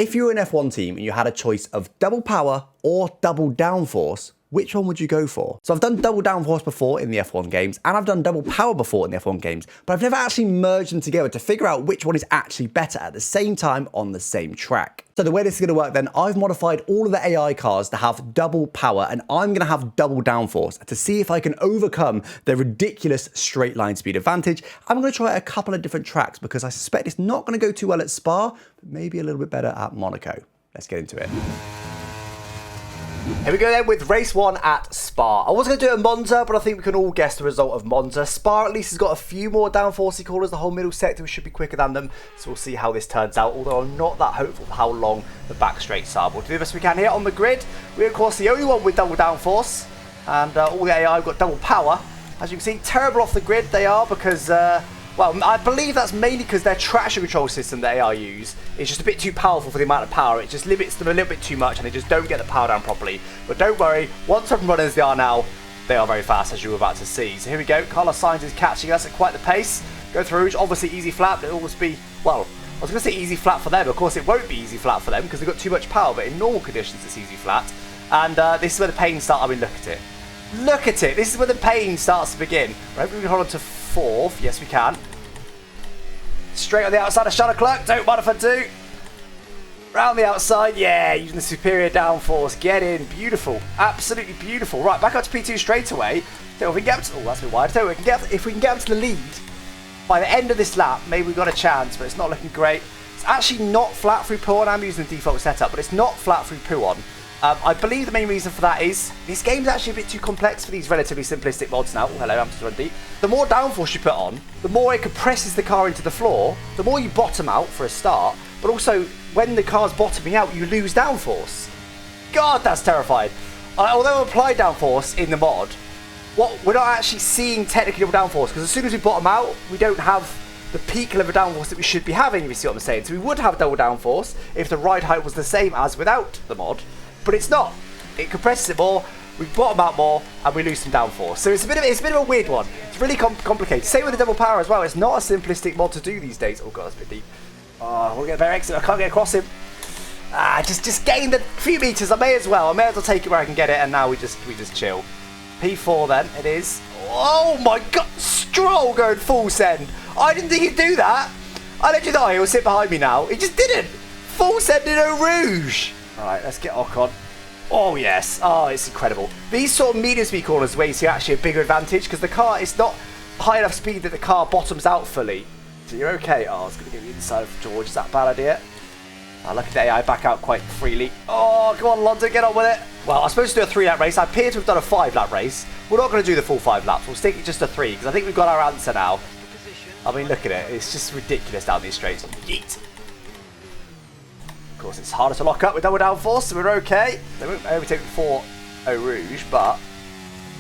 If you were an F1 team and you had a choice of double power or double downforce, which one would you go for? So I've done double downforce before in the F1 games, and I've done double power before in the F1 games, but I've never actually merged them together to figure out which one is actually better at the same time on the same track. So the way this is gonna work then, I've modified all of the AI cars to have double power, and I'm gonna have double downforce to see if I can overcome the ridiculous straight line speed advantage. I'm gonna try a couple of different tracks because I suspect it's not gonna go too well at Spa, but maybe a little bit better at Monaco. Let's get into it. Here we go then with race 1 at Spa. I was going to do it at Monza, but I think we can all guess the result of Monza. Spa at least has got a few more downforcey corners. The whole middle sector should be quicker than them, so we'll see how this turns out, although I'm not that hopeful for how long the back straights are. We'll do the best we can here on the grid. We're of course the only one with double downforce, and all the AI have got double power. As you can see, terrible off the grid they are because... well, I believe that's mainly because their traction control system that AI use is just a bit too powerful for the amount of power. It just limits them a little bit too much and they just don't get the power down properly. But don't worry, once up and running as they are now, they are very fast, as you were about to see. So here we go, Carlos Sainz is catching us at quite the pace. Go through Rouge, obviously easy flat, but it'll always be, well, I was going to say easy flat for them. Of course it won't be easy flat for them because they've got too much power, but in normal conditions it's easy flat. And this is where the pain starts. I mean, look at it. Look at it, this is where the pain starts to begin. Right, we can hold on to 4th, yes we can. Straight on the outside of Charles Leclerc, don't mind if I do. Round the outside, yeah, using the superior downforce. Get in, beautiful, absolutely beautiful. Right, back up to P2 straight away. So if we can get up to, oh, that's a bit wide. So if we can get up to the lead by the end of this lap, maybe we've got a chance, but it's not looking great. It's actually not flat through P1. I'm using the default setup, but it's not flat through P1. I believe the main reason for that is this game's actually a bit too complex for these relatively simplistic mods now. Oh, hello, I'm just run deep. The more downforce you put on, the more it compresses the car into the floor, the more you bottom out for a start, but also when the car's bottoming out, you lose downforce. God, that's terrifying. Although I apply downforce in the mod, we're not actually seeing technically double downforce because as soon as we bottom out, we don't have the peak level downforce that we should be having, if you see what I'm saying. So we would have double downforce if the ride height was the same as without the mod. But it's not. It compresses it more, we bottom out more, and we lose some downforce. So it's a bit of a weird one. It's really complicated. Same with the double power as well. It's not a simplistic mod to do these days. Oh god, that's a bit deep. Oh, we'll get a better exit. I can't get across him. Just gain the few meters. I may as well take it where I can get it, and now we just chill. P4 then it is. Oh my god, Stroll going full send. I didn't think he'd do that. I literally thought he would sit behind me now. He just didn't. Full send in a Rouge. Alright, let's get Ocon. Oh yes, oh it's incredible. These sort of medium speed corners where you see actually a bigger advantage because the car is not high enough speed that the car bottoms out fully. So you're okay. Oh, it's going to get the inside of George. Is that a bad idea? Oh, look at the AI back out quite freely. Oh, come on London, get on with it. Well, I was supposed to do a 3-lap race. I appear to have done a 5-lap race. We're not going to do the full 5 laps. We'll stick it just to 3 because I think we've got our answer now. I mean, look at it. It's just ridiculous down these straights. Yeet. Of course, it's harder to lock up with double downforce, so we're okay. They won't overtake before Eau Rouge, but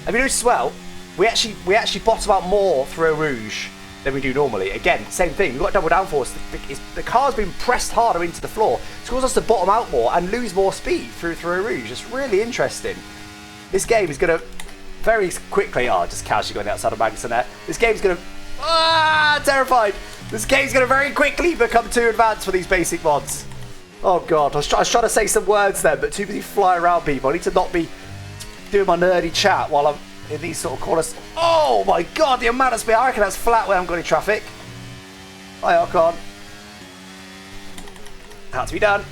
have you noticed as well? We actually bottom out more through Eau Rouge than we do normally. Again, same thing. We've got double downforce. The car's been pressed harder into the floor. It's caused us to bottom out more and lose more speed through Eau Rouge. It's really interesting. This game is going to very quickly. Oh, just casually going outside of Magnussen there. This game's going to. Terrified. This game's going to very quickly become too advanced for these basic mods. Oh god, I was trying to say some words then, but too busy flying around people. I need to not be doing my nerdy chat while I'm in these sort of corners. Oh my god, the amount of speed. I reckon that's flat where I'm going in traffic. Hi Ocon. Had to be done.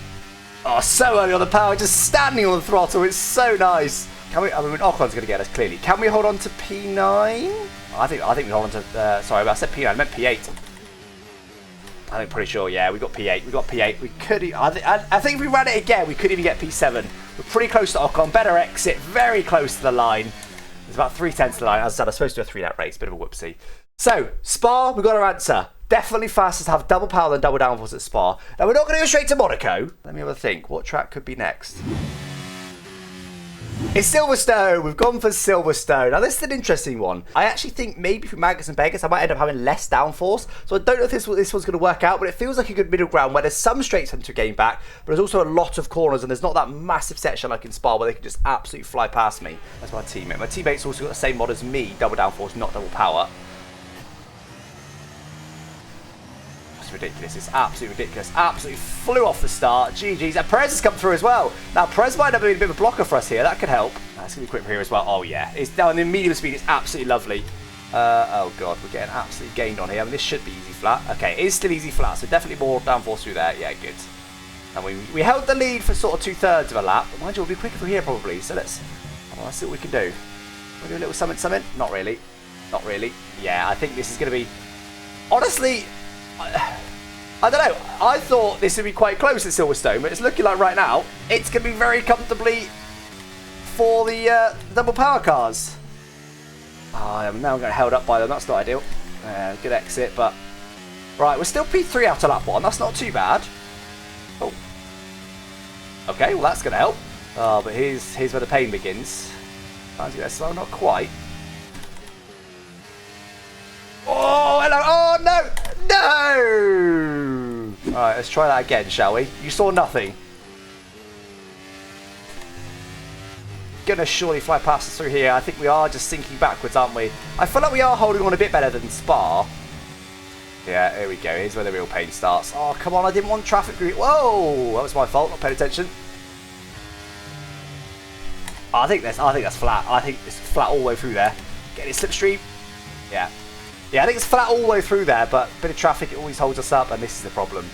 Oh, so early on the power, just standing on the throttle. It's so nice. Can we? I mean, Ocon's going to get us clearly. Can we hold on to P9? I think we hold on to. Sorry, I said P9. I meant P8. I'm pretty sure, yeah, we got P8. We got P8. We could. I think if we ran it again, we could even get P7. We're pretty close to Ocon. Better exit. Very close to the line. It's about 3/10 to the line. As I said, I was supposed to do a 3-lap race. Bit of a whoopsie. So, Spa, we got our answer. Definitely fastest to have double power than double downforce at Spa. Now, we're not going to go straight to Monaco. Let me have a think. What track could be next? It's Silverstone. We've gone for Silverstone. Now, this is an interesting one. I actually think maybe for Magus and Vegas, I might end up having less downforce. So I don't know if this one's going to work out, but it feels like a good middle ground where there's some straights to gain back, but there's also a lot of corners, and there's not that massive section like in Spa where they can just absolutely fly past me. That's my teammate. My teammate's also got the same mod as me, double downforce, not double power. it's ridiculous. It's absolutely ridiculous. Absolutely flew off the start. GG's. And Perez has come through as well. Now, Perez might have been a bit of a blocker for us here. That could help. That's going to be quick for here as well. Oh, yeah. It's down in medium speed. It's absolutely lovely. Oh, God. We're getting absolutely gained on here. I mean, this should be easy flat. Okay, it is still easy flat. So definitely more downforce through there. Yeah, good. And we held the lead for sort of 2/3 of a lap. But mind you, we'll be quicker from here probably. So let's see what we can do. We'll do a little something. Not really. Not really. Yeah, I think this is going to be... Honestly, I don't know. I thought this would be quite close at Silverstone, but it's looking like right now it's going to be very comfortably for the double power cars. I'm now getting held up by them. That's not ideal. Good exit, but... Right, we're still P3 after lap 1. That's not too bad. Oh. Okay, well that's going to help. Oh, but here's where the pain begins. Mine's going to slow, not quite. Oh, hello. Oh, no. No. All right, let's try that again, shall we? You saw nothing. Gonna surely fly past us through here. I think we are just sinking backwards, aren't we? I feel like we are holding on a bit better than Spa. Yeah, here we go. Here's where the real pain starts. Oh, come on. I didn't want traffic. Whoa. That was my fault. Not paying attention. I think that's flat. I think it's flat all the way through there. Getting it slipstream. Yeah. Yeah, I think it's flat all the way through there, but a bit of traffic, it always holds us up, and this is the problem.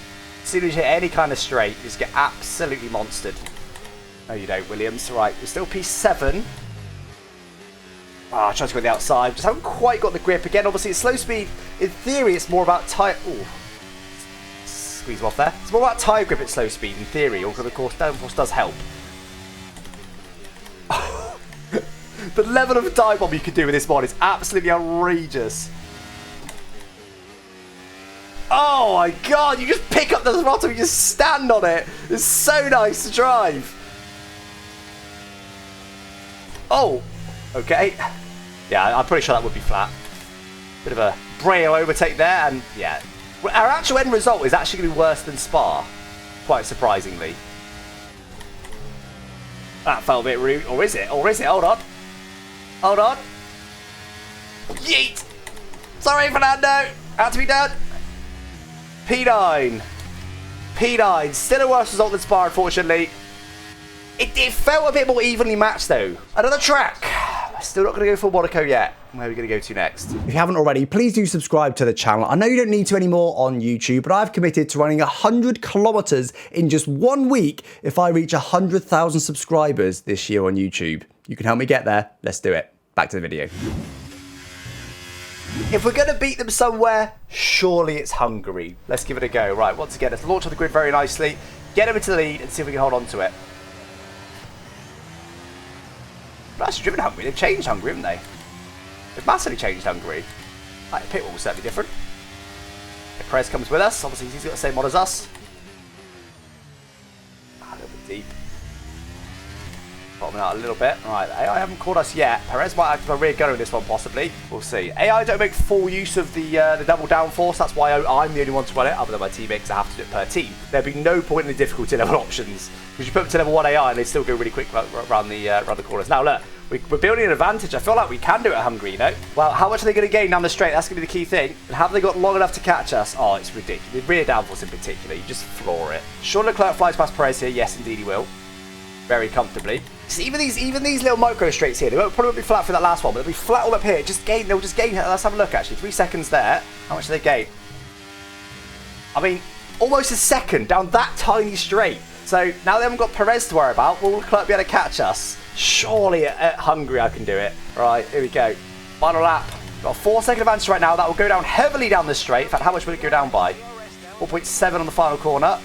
As soon as you hit any kind of straight, you just get absolutely monstered. No, you don't, Williams. Right, we're still P7. Ah, trying to go on the outside. Just haven't quite got the grip. Again, obviously, it's slow speed. In theory, it's more about tyre... Ooh. Squeeze off there. It's more about tyre grip at slow speed, in theory, although, of course, downforce does help. The level of dive bomb you can do with this mod is absolutely outrageous. Oh my god, you just pick up the throttle and you just stand on it. It's so nice to drive. Oh, okay. Yeah, I'm pretty sure that would be flat. Bit of a braille overtake there, and yeah. Our actual end result is actually going to be worse than Spa, quite surprisingly. That felt a bit rude. Or is it? Or is it? Hold on. Hold on. Yeet! Sorry, Fernando. Had to be done. P9. P9. Still a worse result than Spa, unfortunately. It felt a bit more evenly matched, though. Another track. Still not going to go for Monaco yet. Where are we going to go to next? If you haven't already, please do subscribe to the channel. I know you don't need to anymore on YouTube, but I've committed to running 100 kilometers in just 1 week if I reach 100,000 subscribers this year on YouTube. You can help me get there. Let's do it. Back to the video. If we're going to beat them somewhere, surely it's Hungary. Let's give it a go. Right, once again, let's launch on the grid very nicely, get them into the lead, and see if we can hold on to it. But actually driven Hungary. They've changed Hungary, haven't they? They've massively changed Hungary. Like, the pit wall was certainly different. If Perez comes with us, obviously he's got the same mod as us. A little bit deep. Bottoming out a little bit. Right, AI haven't caught us yet. Perez might act as a rear gunner in this one, possibly. We'll see. AI don't make full use of the double downforce. That's why I'm the only one to run it, other than my teammates. I have to do it per team. There'd be no point in the difficulty level options, because you put them to level 1 AI and they still go really quick around the corners. Now look, we're building an advantage. I feel like we can do it at Hungary, you know. Well, how much are they going to gain down the straight? That's going to be the key thing. And have they got long enough to catch us? Oh, it's ridiculous. The rear downforce in particular, you just floor it. Sean Leclerc flies past Perez here. Yes, indeed he will. Very comfortably. So even these little micro straights here, they probably won't be flat for that last one, but they'll be flat all up here. They'll just gain. Let's have a look actually. 3 seconds there. How much do they gain? I mean, almost a second down that tiny straight. So now they haven't got Perez to worry about. Will Leclerc be able to catch us? Surely at Hungary I can do it. Right, here we go. Final lap. Got a 4-second advantage right now. That will go down heavily down the straight. In fact, how much will it go down by? 4.7 on the final corner.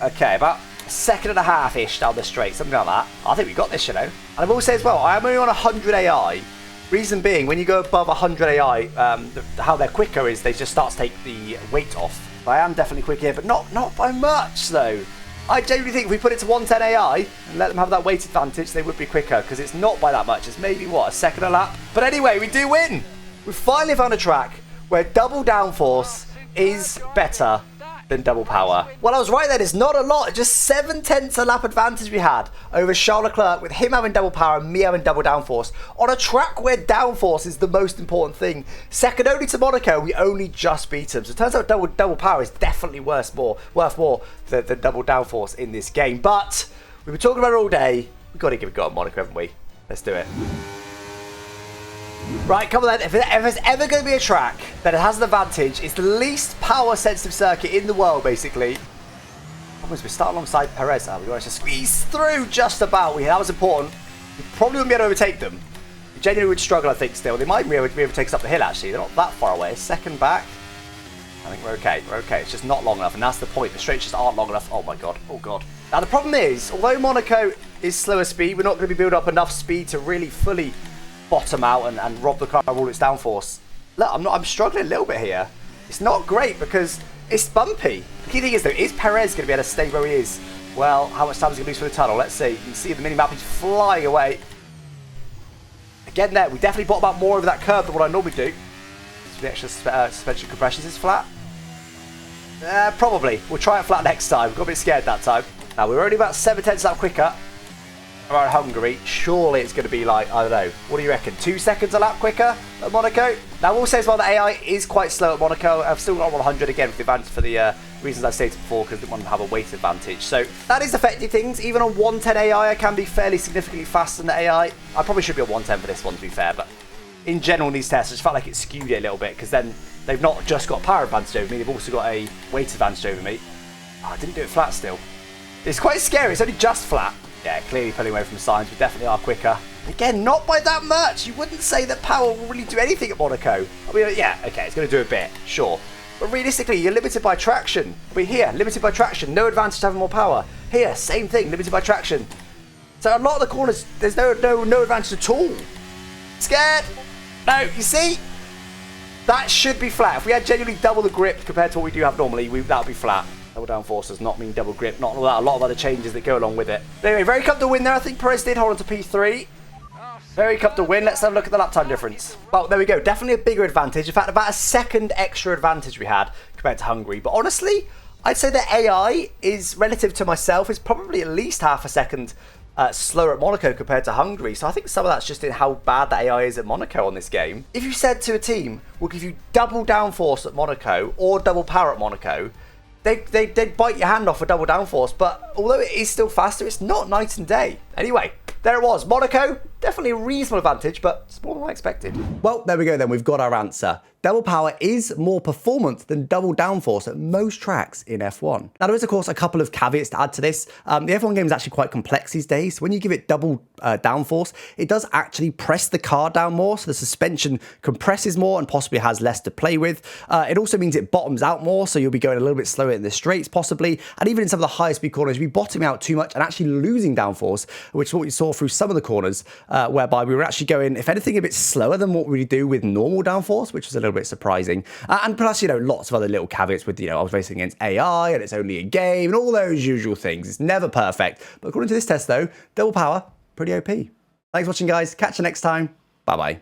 Okay, about 1.5 seconds-ish down the straight, something like that. I think we got this, you know. And I will say as well, I am only on 100 AI. Reason being, when you go above 100 AI, how they're quicker is they just start to take the weight off. I am definitely quick here, but not by much though. I genuinely think if we put it to 110 AI and let them have that weight advantage, they would be quicker, because it's not by that much. It's maybe, what, 1 second a lap? But anyway, we do win. We finally found a track where double downforce is better than double power. Well, I was right then. It's not a lot. Just 7/10 a lap advantage we had over Charles Leclerc, with him having double power and me having double downforce on a track where downforce is the most important thing. Second only to Monaco, we only just beat him. So it turns out double power is definitely worth more than double downforce in this game. But we've been talking about it all day. We've got to give it a go at Monaco, haven't we? Let's do it. Right, come on then. If there's ever going to be a track that has an advantage, it's the least power-sensitive circuit in the world, basically. We start alongside Perez. We managed to squeeze through just about. That was important. We probably wouldn't be able to overtake them. We genuinely would struggle, I think, still. They might be able to take us up the hill, actually. They're not that far away. Second back. I think we're okay. We're okay. It's just not long enough, and that's the point. The straights just aren't long enough. Oh, my God. Oh, God. Now, the problem is, although Monaco is slower speed, we're not going to be building up enough speed to really fully bottom out and rob the car of all its downforce. Look, I'm struggling a little bit here. It's not great because it's bumpy. The key thing is, though, is Perez going to be able to stay where he is? Well, how much time is he going to lose for the tunnel? Let's see. You can see the mini-map, he's flying away. Again there, we definitely bottom out more over that curve than what I normally do. So the extra suspension compressions is flat. Probably. We'll try it flat next time. Got a bit scared that time. Now, we're only about 7/10 lap quicker around Hungary. Surely it's going to be like, I don't know, what do you reckon? 2 seconds a lap quicker at Monaco? Now, I will say as well, the AI is quite slow at Monaco. I've still got 100 again for the advantage for the reasons I stated before, because I didn't want to have a weight advantage. So that is affecting things. Even on 110 AI, I can be fairly significantly faster than the AI. I probably should be on 110 for this one, to be fair, but in general in these tests, I just felt like it skewed it a little bit, because then they've not just got power advantage over me, they've also got a weight advantage over me. Oh, I didn't do it flat still. It's quite scary. It's only just flat. Yeah, clearly pulling away from the signs. We definitely are quicker. Again, not by that much. You wouldn't say that power will really do anything at Monaco. I mean, yeah, okay, it's going to do a bit, sure. But realistically, you're limited by traction. But here, limited by traction. No advantage to having more power. Here, same thing, limited by traction. So a lot of the corners, there's no advantage at all. Scared? No, you see? That should be flat. If we had genuinely double the grip compared to what we do have normally, that would be flat. Double downforce does not mean double grip, not a lot of other changes that go along with it. But anyway, very comfortable win there. I think Perez did hold on to P3. Very comfortable win. Let's have a look at the lap time difference. Well, there we go. Definitely a bigger advantage. In fact, about a second extra advantage we had compared to Hungary. But honestly, I'd say the AI is, relative to myself, is probably at least half a second slower at Monaco compared to Hungary. So I think some of that's just in how bad the AI is at Monaco on this game. If you said to a team, we'll give you double downforce at Monaco or double power at Monaco, they'd bite your hand off for double downforce, but although it is still faster, it's not night and day. Anyway, there it was. Monaco, definitely a reasonable advantage, but it's more than I expected. Well, there we go then. We've got our answer. Double power is more performant than double downforce at most tracks in F1. Now, there is, of course, a couple of caveats to add to this. The F1 game is actually quite complex these days. When you give it double downforce, it does actually press the car down more, so the suspension compresses more and possibly has less to play with. It also means it bottoms out more, so you'll be going a little bit slower in the straights, possibly. And even in some of the higher speed corners, you'll be bottoming out too much and actually losing downforce, which is what we saw through some of the corners, whereby we were actually going, if anything, a bit slower than what we do with normal downforce, which was a little bit surprising. And plus, lots of other little caveats with, I was racing against AI and it's only a game and all those usual things. It's never perfect. But according to this test, though, double power, pretty OP. Thanks for watching, guys. Catch you next time. Bye-bye.